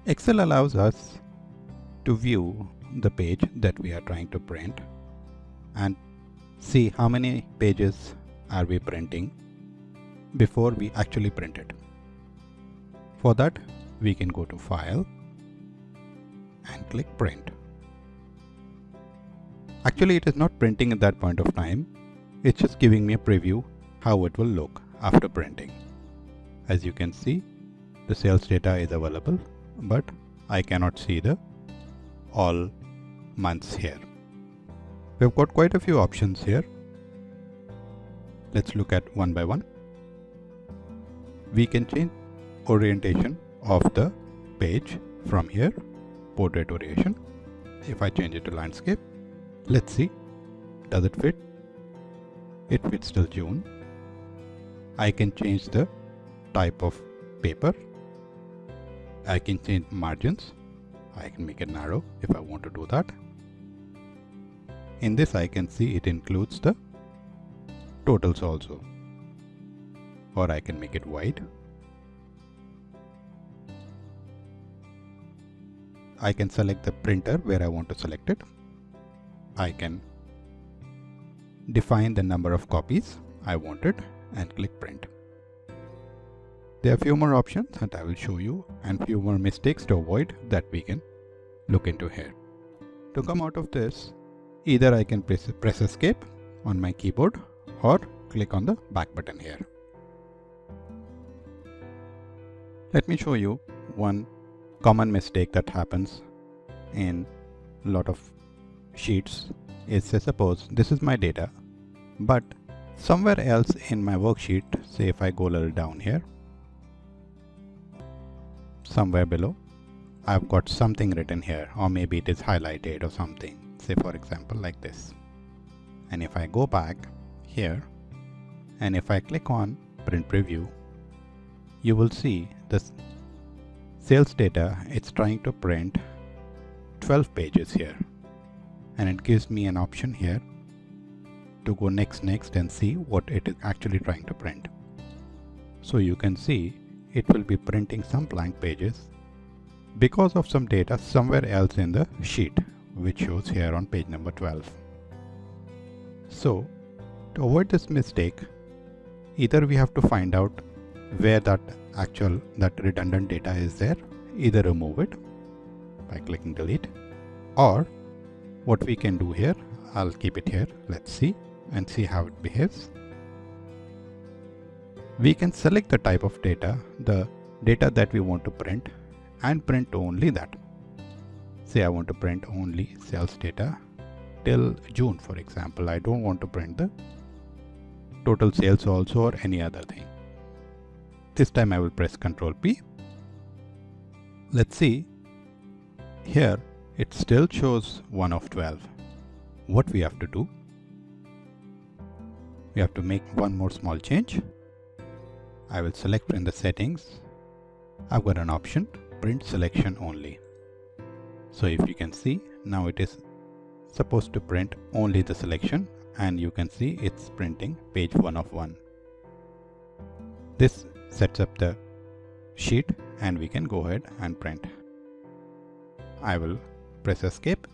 Excel allows us to view the page that we are trying to print and see how many pages are we printing before we actually print it. For that, we can go to File and click Print. Actually, it is not printing at that point of time. It's just giving me a preview how it will look after printing. As you can see, the sales data is available, but I cannot see the all months here. We've got quite a few options here. Let's look at one by one. We can change orientation of the page from here, portrait orientation. If I change it to landscape, let's see, does it fit? It fits till June. I can change the type of paper. I can change margins. I can make it narrow if I want to do that. In this, I can see it includes the totals also. Or I can make it wide. I can select the printer where I want to select it. I can define the number of copies I wanted and click print. There are few more options that I will show you and few more mistakes to avoid that we can look into here. To come out of this, either I can press escape on my keyboard or click on the back button here. Let me show you one common mistake that happens in a lot of sheets is, say, suppose this is my data, but somewhere else in my worksheet, say if I go a little down here, somewhere below, I've got something written here, or maybe it is highlighted or something, say for example like this. And if I go back here and if I click on print preview, you will see this sales data. It's trying to print 12 pages here, and it gives me an option here to go next and see what it is actually trying to print. So you can see it will be printing some blank pages because of some data somewhere else in the sheet, which shows here on page number 12. So to avoid this mistake, either we have to find out where that redundant data is there, either remove it by clicking delete, or what we can do here, I'll keep it here, let's see and see how it behaves. We can select the type of data, the data that we want to print, and print only that. Say I want to print only sales data till June, for example. I don't want to print the total sales also or any other thing. This time I will press Ctrl P. Let's see, here it still shows 1 of 12. What we have to do, we have to make one more small change. I will select in the settings, I've got an option, print selection only. So if you can see, now it is supposed to print only the selection, and you can see it's printing page 1 of 1. This sets up the sheet and we can go ahead and print. I will press escape